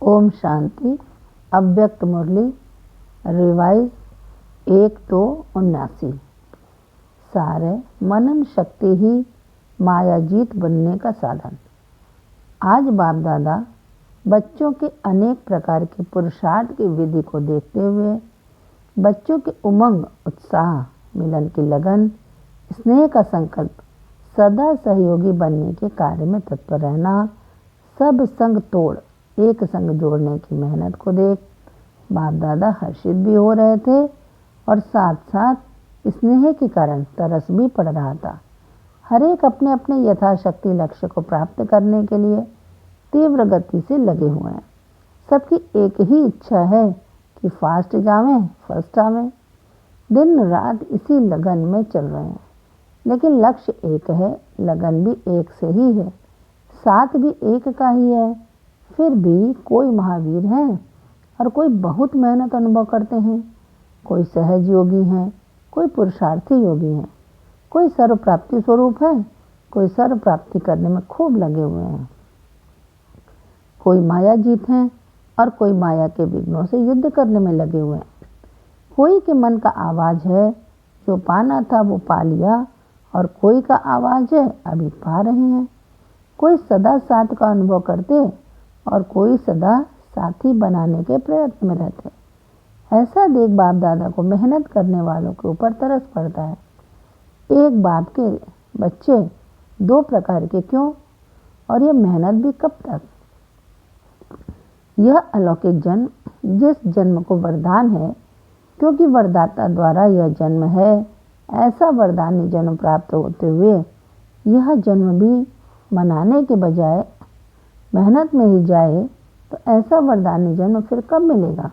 ओम शांति। अव्यक्त मुरली रिवाइज 1-2-79। सारे मनन शक्ति ही माया जीत बनने का साधन। आज बाप दादा बच्चों के अनेक प्रकार के पुरुषार्थ की विधि को देखते हुए बच्चों के उमंग, उत्साह, मिलन की लगन, स्नेह का संकल्प, सदा सहयोगी बनने के कार्य में तत्पर रहना, सब संग तोड़ एक संग जोड़ने की मेहनत को देख बाप दादा हर्षित भी हो रहे थे और साथ साथ स्नेह के कारण तरस भी पड़ रहा था। हर एक अपने अपने यथाशक्ति लक्ष्य को प्राप्त करने के लिए तीव्र गति से लगे हुए हैं। सबकी एक ही इच्छा है कि फास्ट जावें, फर्स्ट आवें। दिन रात इसी लगन में चल रहे हैं, लेकिन लक्ष्य एक है, लगन भी एक से ही है, साथ भी एक का ही है। फिर भी कोई महावीर हैं और कोई बहुत मेहनत अनुभव करते हैं, कोई सहज योगी हैं, कोई पुरुषार्थी योगी हैं, कोई सर्व प्राप्ति स्वरूप है, कोई सर्व प्राप्ति करने में खूब लगे हुए हैं। कोई माया जीत हैं और कोई माया के विघ्नों से युद्ध करने में लगे हुए हैं। कोई के मन का आवाज है जो पाना था वो पा लिया और कोई का आवाज है अभी पा रहे हैं। कोई सदा साथ का अनुभव करते और कोई सदा साथी बनाने के प्रयत्न में रहते। ऐसा देख बाप दादा को मेहनत करने वालों के ऊपर तरस पड़ता है। एक बाप के बच्चे दो प्रकार के क्यों, और यह मेहनत भी कब तक? यह अलौकिक जन्म जिस जन्म को वरदान है, क्योंकि वरदाता द्वारा यह जन्म है, ऐसा वरदानी जन्म प्राप्त होते हुए यह जन्म भी मनाने के बजाय मेहनत में ही जाए तो ऐसा वरदानी जन्म फिर कब मिलेगा?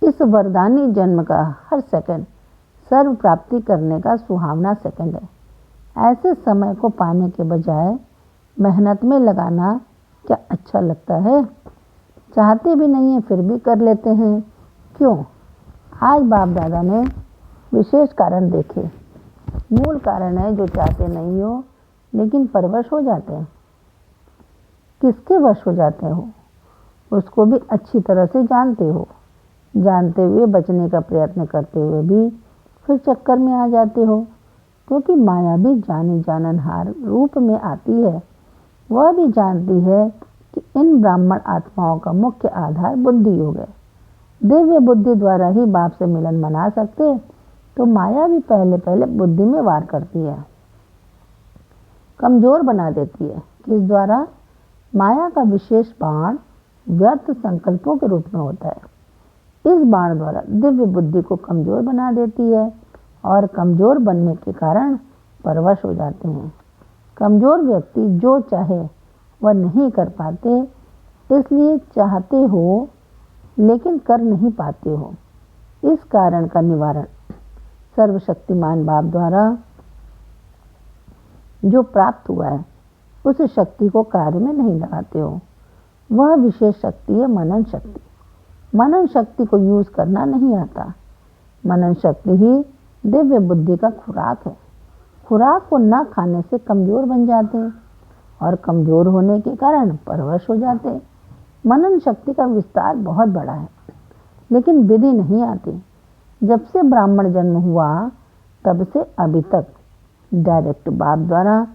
इस वरदानी जन्म का हर सेकंड सर्व प्राप्ति करने का सुहावना सेकंड है। ऐसे समय को पाने के बजाय मेहनत में लगाना क्या अच्छा लगता है? चाहते भी नहीं है फिर भी कर लेते हैं। क्यों? आज बाप दादा ने विशेष कारण देखे। मूल कारण है जो चाहते नहीं हो लेकिन परवश हो जाते हैं। किसके वश हो जाते हो उसको भी अच्छी तरह से जानते हो। जानते हुए बचने का प्रयत्न करते हुए भी फिर चक्कर में आ जाते हो, क्योंकि माया भी जानी जाननहार रूप में आती है। वह भी जानती है कि इन ब्राह्मण आत्माओं का मुख्य आधार बुद्धि योग है। दिव्य बुद्धि द्वारा ही बाप से मिलन मना सकते, तो माया भी पहले पहले बुद्धि में वार करती है, कमजोर बना देती है। किस द्वारा? माया का विशेष बाण व्यर्थ संकल्पों के रूप में होता है। इस बाण द्वारा दिव्य बुद्धि को कमजोर बना देती है और कमजोर बनने के कारण परवश हो जाते हैं। कमजोर व्यक्ति जो चाहे वह नहीं कर पाते, इसलिए चाहते हो लेकिन कर नहीं पाते हो। इस कारण का निवारण सर्वशक्तिमान बाप द्वारा जो प्राप्त हुआ है उस शक्ति को कार्य में नहीं लगाते हो। वह विशेष शक्ति है मनन शक्ति। मनन शक्ति को यूज करना नहीं आता। मनन शक्ति ही दिव्य बुद्धि का खुराक है। खुराक को न खाने से कमजोर बन जाते हैं और कमजोर होने के कारण परवश हो जाते हैं। मनन शक्ति का विस्तार बहुत बड़ा है, लेकिन विधि नहीं आती। जब से ब्राह्मण जन्म हुआ तब से अभी तक डायरेक्ट बाप द्वारा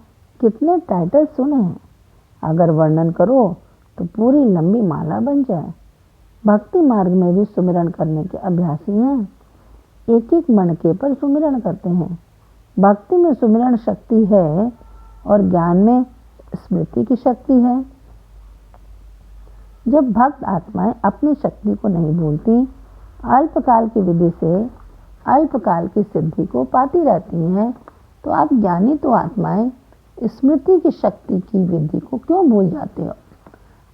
कितने टाइटल सुने हैं। अगर वर्णन करो तो पूरी लंबी माला बन जाए। भक्ति मार्ग में भी सुमिरन करने के अभ्यासी हैं। एक एक मणके पर सुमिरन करते हैं। भक्ति में सुमिरन शक्ति है और ज्ञान में स्मृति की शक्ति है। जब भक्त आत्माएं अपनी शक्ति को नहीं भूलती, अल्पकाल की विधि से अल्पकाल की सिद्धि को पाती रहती हैं, तो आप ज्ञानी तो आत्माएं स्मृति की शक्ति की विधि को क्यों भूल जाते हो?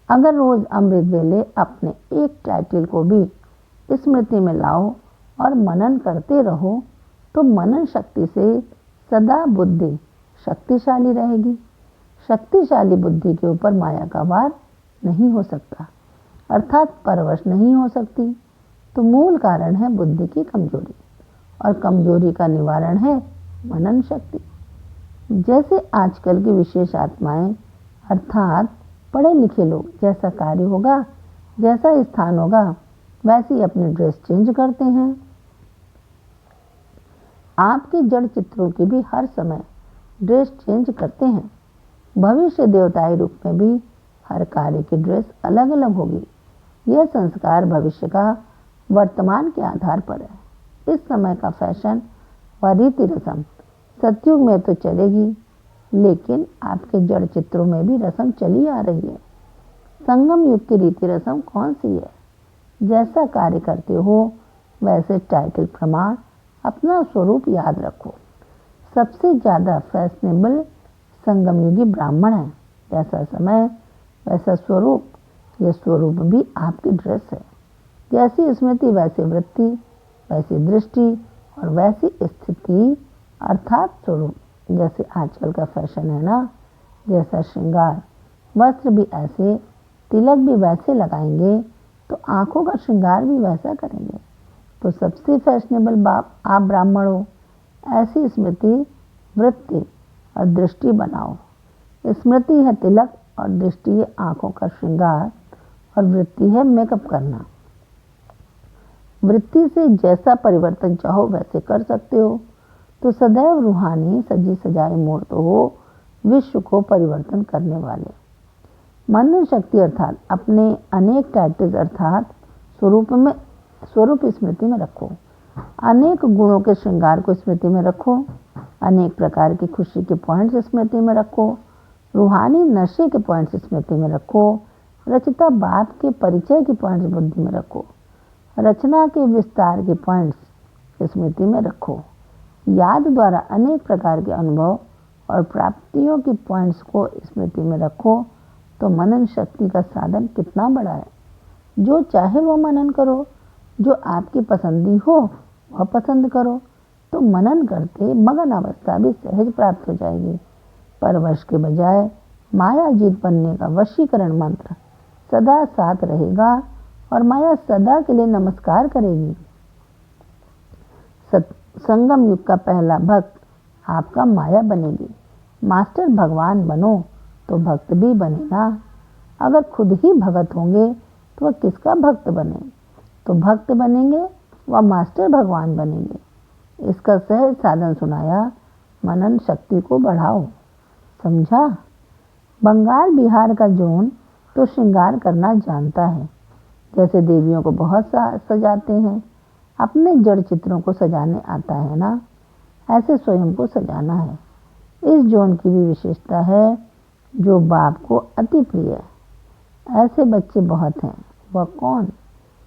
अगर रोज अमृत वेले अपने एक टाइटल को भी स्मृति में लाओ और मनन करते रहो, तो मनन शक्ति से सदा बुद्धि शक्तिशाली रहेगी। शक्तिशाली बुद्धि के ऊपर माया का वार नहीं हो सकता, अर्थात परवश नहीं हो सकती। तो मूल कारण है बुद्धि की कमजोरी, और कमजोरी का निवारण है मनन शक्ति। जैसे आजकल की विशेष आत्माएं अर्थात पढ़े लिखे लोग जैसा कार्य होगा, जैसा स्थान होगा, वैसे ही अपनी ड्रेस चेंज करते हैं। आपके जड़ चित्रों की भी हर समय ड्रेस चेंज करते हैं। भविष्य देवताई रूप में भी हर कार्य की ड्रेस अलग अलग होगी। यह संस्कार भविष्य का वर्तमान के आधार पर है। इस समय का फैशन व रीति रस्म सतयुग में तो चलेगी, लेकिन आपके जड़ चित्रों में भी रस्म चली आ रही है। संगम युग की रीति रस्म कौन सी है? जैसा कार्य करते हो वैसे टाइटल प्रमाण अपना स्वरूप याद रखो। सबसे ज़्यादा फैशनेबल संगम युगी ब्राह्मण है। जैसा समय वैसा स्वरूप, यह स्वरूप भी आपकी ड्रेस है। जैसी स्मृति वैसी वृत्ति, वैसी दृष्टि और वैसी स्थिति अर्थात स्वरूप। जैसे आजकल का फैशन है ना, जैसा श्रृंगार, वस्त्र भी ऐसे, तिलक भी वैसे लगाएंगे तो आंखों का श्रृंगार भी वैसा करेंगे। तो सबसे फैशनेबल आप ब्राह्मण हो। ऐसी स्मृति, वृत्ति और दृष्टि बनाओ। स्मृति है तिलक और दृष्टि है आंखों का श्रृंगार और वृत्ति है मेकअप करना। वृत्ति से जैसा परिवर्तन चाहो वैसे कर सकते हो। तो सदैव रूहानी सजी सजाए मूर्त हो, विश्व को परिवर्तन करने वाले। मनन शक्ति अर्थात अपने अनेक टाइटल्स अर्थात स्वरूप स्मृति में रखो। अनेक गुणों के श्रृंगार को स्मृति में रखो। अनेक प्रकार की खुशी के पॉइंट्स स्मृति में रखो। रूहानी नशे के पॉइंट्स स्मृति में रखो। रचिता बाप के परिचय के पॉइंट्स बुद्धि में रखो। रचना के विस्तार के पॉइंट्स स्मृति में रखो। याद द्वारा अनेक प्रकार के अनुभव और प्राप्तियों के पॉइंट्स को स्मृति में रखो। तो मनन शक्ति का साधन कितना बड़ा है। जो चाहे वो मनन करो, जो आपकी पसंदी हो वह पसंद करो। तो मनन करते मगन अवस्था भी सहज प्राप्त हो जाएगी। परवश के बजाय माया जीत बनने का वशीकरण मंत्र सदा साथ रहेगा और माया सदा के लिए नमस्कार करेगी। संगम युग का पहला भक्त आपका माया बनेगी। मास्टर भगवान बनो तो भक्त भी बनेगा। अगर खुद ही भगत होंगे तो वह किसका भक्त बने? तो भक्त बनेंगे व मास्टर भगवान बनेंगे। इसका सहज साधन सुनाया। मनन शक्ति को बढ़ाओ। समझा? बंगाल बिहार का जोन तो श्रृंगार करना जानता है। जैसे देवियों को बहुत सजाते हैं, अपने जड़ चित्रों को सजाने आता है ना, ऐसे स्वयं को सजाना है। इस जोन की भी विशेषता है जो बाप को अति प्रिय है। ऐसे बच्चे बहुत हैं। वह कौन?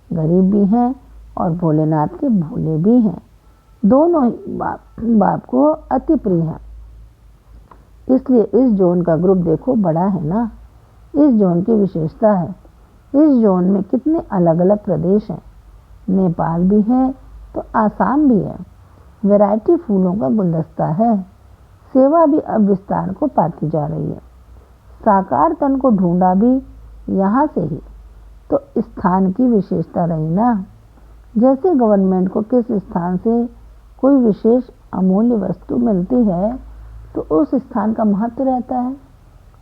गरीब भी हैं और भोलेनाथ के भोले भी हैं। दोनों ही बाप को अति प्रिय हैं। इसलिए इस जोन का ग्रुप देखो बड़ा है ना। इस जोन की विशेषता है, इस जोन में कितने अलग अलग प्रदेश हैं। नेपाल भी है तो आसाम भी है। वैरायटी फूलों का गुलदस्ता है। सेवा भी अब विस्तार को पाती जा रही है। साकार तन को ढूंढा भी यहाँ से ही। तो स्थान की विशेषता रही ना। जैसे गवर्नमेंट को किस स्थान से कोई विशेष अमूल्य वस्तु मिलती है तो उस स्थान का महत्व रहता है।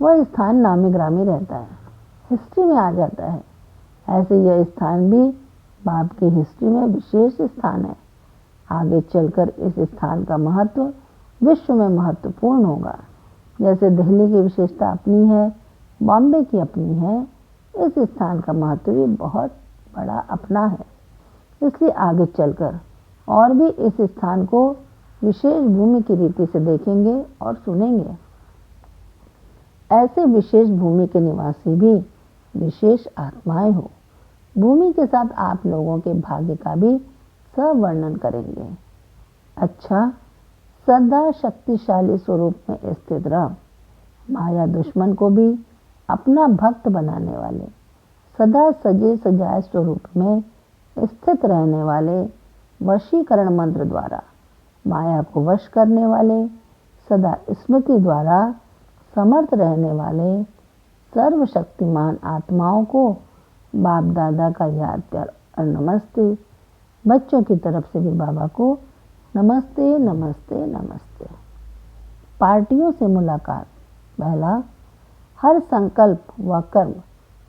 वह स्थान नामी ग्रामी रहता है, हिस्ट्री में आ जाता है। ऐसे यह स्थान भी बाप की हिस्ट्री में विशेष स्थान है। आगे चलकर इस स्थान का महत्व विश्व में महत्वपूर्ण होगा। जैसे दिल्ली की विशेषता अपनी है, बॉम्बे की अपनी है, इस स्थान का महत्व भी बहुत बड़ा अपना है। इसलिए आगे चलकर और भी इस स्थान को विशेष भूमि की रीति से देखेंगे और सुनेंगे। ऐसे विशेष भूमि के निवासी भी विशेष आत्माएं हो। भूमि के साथ आप लोगों के भाग्य का भी सवर्णन करेंगे। अच्छा, सदा शक्तिशाली स्वरूप में स्थित रह। माया दुश्मन को भी अपना भक्त बनाने वाले, सदा सजे सजाए स्वरूप में स्थित रहने वाले, वशीकरण मंत्र द्वारा माया को वश करने वाले, सदा स्मृति द्वारा समर्थ रहने वाले सर्वशक्तिमान आत्माओं को बाप दादा का याद प्यार और नमस्ते। बच्चों की तरफ से भी बाबा को नमस्ते नमस्ते नमस्ते। पार्टियों से मुलाकात। पहला, हर संकल्प व कर्म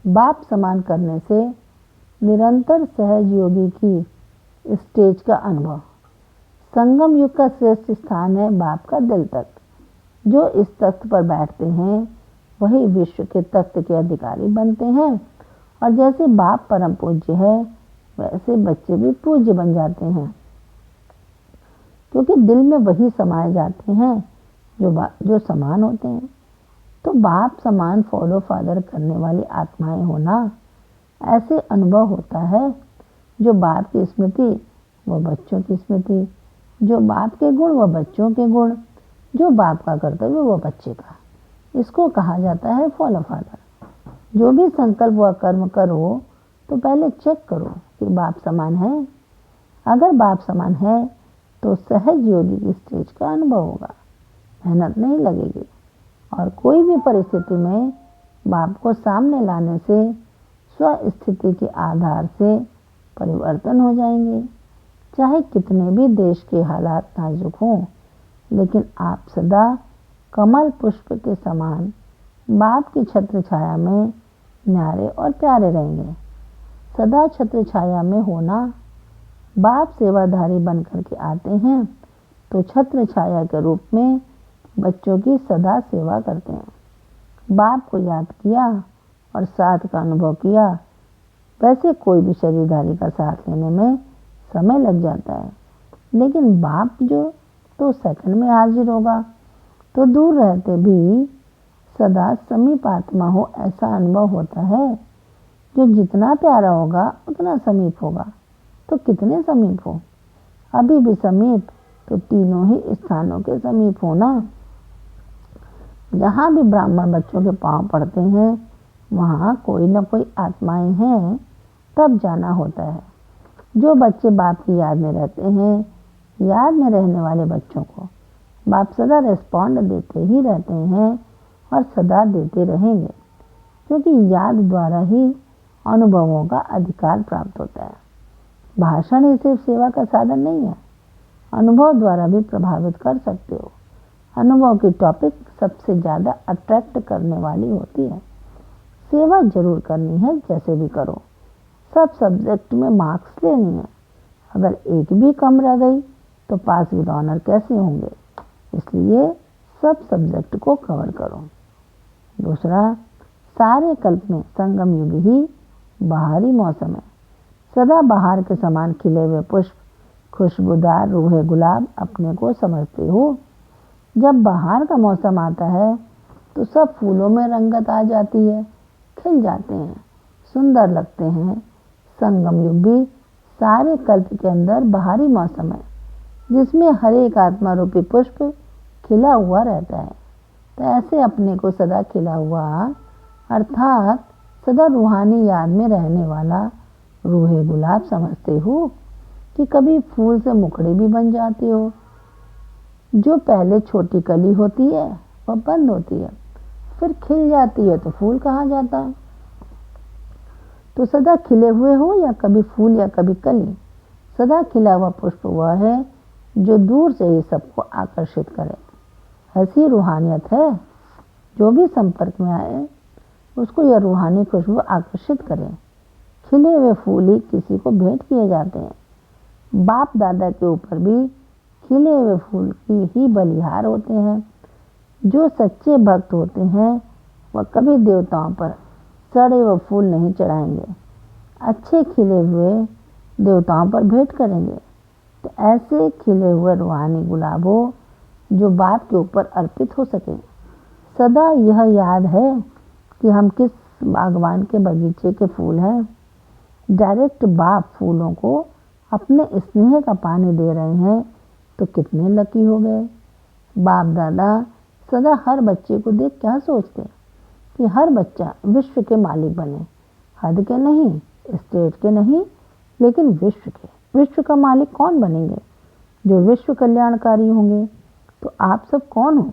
बाप समान करने से निरंतर सहज योगी की स्टेज का अनुभव। संगम युग का श्रेष्ठ स्थान है बाप का दिल तख्त। जो इस तख्त पर बैठते हैं वही विश्व के तख्त के अधिकारी बनते हैं। और जैसे बाप परम पूज्य है वैसे बच्चे भी पूज्य बन जाते हैं, क्योंकि दिल में वही समाये जाते हैं जो समान होते हैं। तो बाप समान फॉलो फादर करने वाली आत्माएं होना, ऐसे अनुभव होता है। जो बाप की स्मृति वो बच्चों की स्मृति, जो बाप के गुण वो बच्चों के गुण, जो बाप का कर्तव्य वो बच्चे का। इसको कहा जाता है फॉलो फादर। जो भी संकल्प व कर्म करो तो पहले चेक करो कि बाप समान है। अगर बाप समान है तो सहज योगी की स्टेज का अनुभव होगा, मेहनत नहीं लगेगी और कोई भी परिस्थिति में बाप को सामने लाने से स्वस्थिति के आधार से परिवर्तन हो जाएंगे। चाहे कितने भी देश के हालात नाजुक हों, लेकिन आप सदा कमल पुष्प के समान बाप की छत्र छाया में न्यारे और प्यारे रहेंगे। सदा छत्र छाया में होना, बाप सेवाधारी बन करके आते हैं तो छत्र छाया के रूप में बच्चों की सदा सेवा करते हैं। बाप को याद किया और साथ का अनुभव किया। वैसे कोई भी शरीरधारी का साथ लेने में समय लग जाता है, लेकिन बाप जो तो सेकंड में हाजिर होगा। तो दूर रहते भी सदा समीप आत्मा हो ऐसा अनुभव होता है। जो जितना प्यारा होगा उतना समीप होगा। तो कितने समीप हो? अभी भी समीप तो तीनों ही स्थानों के समीप हो ना। जहाँ भी ब्राह्मण बच्चों के पांव पड़ते हैं वहाँ कोई न कोई आत्माएं हैं, तब जाना होता है। जो बच्चे बाप की याद में रहते हैं, याद में रहने वाले बच्चों को बाप सदा रिस्पॉन्ड देते ही रहते हैं और सदा देते रहेंगे, क्योंकि याद द्वारा ही अनुभवों का अधिकार प्राप्त होता है। भाषण ही सिर्फ सेवा का साधन नहीं है, अनुभव द्वारा भी प्रभावित कर सकते हो। अनुभव की टॉपिक सबसे ज़्यादा अट्रैक्ट करने वाली होती है। सेवा जरूर करनी है, जैसे भी करो। सब सब्जेक्ट में मार्क्स लेनी है। अगर एक भी कम रह गई तो पास विद ऑनर कैसे होंगे? इसलिए सब सब्जेक्ट को कवर करो। दूसरा, सारे कल्प में संगम युग ही बाहरी मौसम है। सदा बाहर के समान खिले हुए पुष्प, खुशबूदार रूहे गुलाब अपने को समझते हो। जब बाहर का मौसम आता है तो सब फूलों में रंगत आ जाती है, खिल जाते हैं, सुंदर लगते हैं। संगम युग भी सारे कल्प के अंदर बाहरी मौसम है, जिसमें हर एक आत्मा रूपी पुष्प खिला हुआ रहता है। तो ऐसे अपने को सदा खिला हुआ, अर्थात सदा रूहानी याद में रहने वाला रूहे गुलाब समझते हो कि कभी फूल से मुखड़ी भी बन जाते हो। जो पहले छोटी कली होती है वह बंद होती है, फिर खिल जाती है तो फूल कहा जाता है। तो सदा खिले हुए हो या कभी फूल या कभी कली, सदा खिला हुआ पुष्प वह है जो दूर से ही सबको आकर्षित करे। ऐसी रूहानियत है, जो भी संपर्क में आए उसको यह रूहानी खुशबू आकर्षित करे। खिले हुए फूल ही किसी को भेंट किए जाते हैं। बाप दादा के ऊपर भी खिले हुए फूल की ही बलिहार होते हैं। जो सच्चे भक्त होते हैं वह कभी देवताओं पर सड़े हुए फूल नहीं चढ़ाएंगे, अच्छे खिले हुए देवताओं पर भेंट करेंगे। तो ऐसे खिले हुए रूहानी गुलाब हो जो बाप के ऊपर अर्पित हो सके। सदा यह याद है कि हम किस बागवान के बगीचे के फूल हैं। डायरेक्ट बाप फूलों को अपने स्नेह का पानी दे रहे हैं तो कितने लकी हो गए। बाप दादा सदा हर बच्चे को देख क्या सोचते कि हर बच्चा विश्व के मालिक बने, हद के नहीं, स्टेट के नहीं, लेकिन विश्व के। विश्व का मालिक कौन बनेंगे? जो विश्व कल्याणकारी होंगे। तो आप सब कौन हो?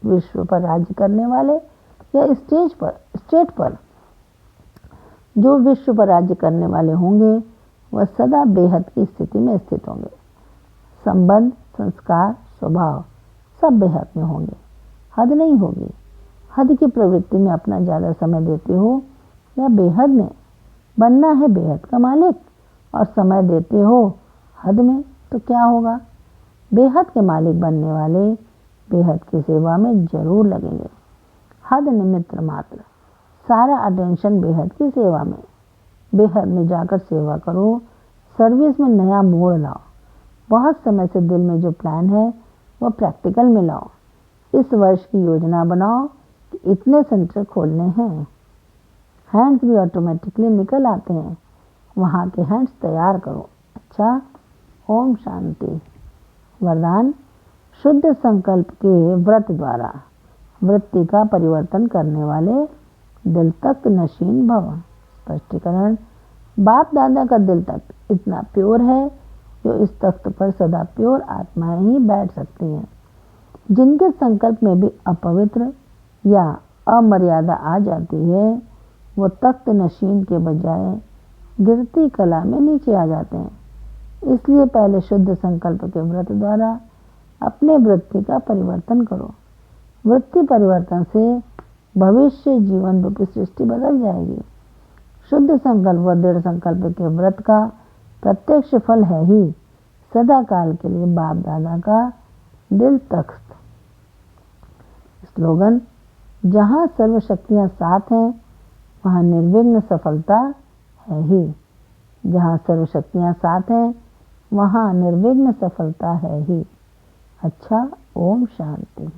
विश्व पर राज्य करने वाले या स्टेट पर? जो विश्व पर राज्य करने वाले होंगे वह सदा बेहद की स्थिति में स्थित होंगे। संबंध, संस्कार, स्वभाव सब बेहद में होंगे, हद नहीं होगी। हद की प्रवृत्ति में अपना ज़्यादा समय देते हो या बेहद में? बनना है बेहद का मालिक और समय देते हो हद में, तो क्या होगा? बेहद के मालिक बनने वाले बेहद की सेवा में जरूर लगेंगे। हद निमित्त मात्र, सारा अटेंशन बेहद की सेवा में। बेहद में जाकर सेवा करो, सर्विस में नया मोड़ लाओ। बहुत समय से दिल में जो प्लान है वह प्रैक्टिकल में लाओ। इस वर्ष की योजना बनाओ कि इतने सेंटर खोलने हैं। हैंड्स भी ऑटोमेटिकली निकल आते हैं, वहाँ के हैंड्स तैयार करो। अच्छा, ओम शांति। वरदान, शुद्ध संकल्प के व्रत द्वारा वृत्ति का परिवर्तन करने वाले दिल तक नशीन भव। स्पष्टीकरण, बाप दादा का दिल तक इतना प्योर है जो इस तख्त पर सदा प्योर आत्माएं ही बैठ सकती हैं। जिनके संकल्प में भी अपवित्र या अमर्यादा आ जाती है, वो तख्त नशीन के बजाय गिरती कला में नीचे आ जाते हैं। इसलिए पहले शुद्ध संकल्प के व्रत द्वारा अपने वृत्ति का परिवर्तन करो। वृत्ति परिवर्तन से भविष्य जीवन रूपी सृष्टि बदल जाएगी। शुद्ध संकल्प व दृढ़ संकल्प के व्रत का प्रत्यक्ष फल है ही सदा काल के लिए बाप दादा का दिल तख्त। स्लोगन, जहाँ सर्व शक्तियाँ साथ हैं वहाँ निर्विघ्न सफलता है ही। जहाँ सर्व शक्तियाँ साथ हैं वहाँ निर्विघ्न सफलता है ही। अच्छा, ओम शांति।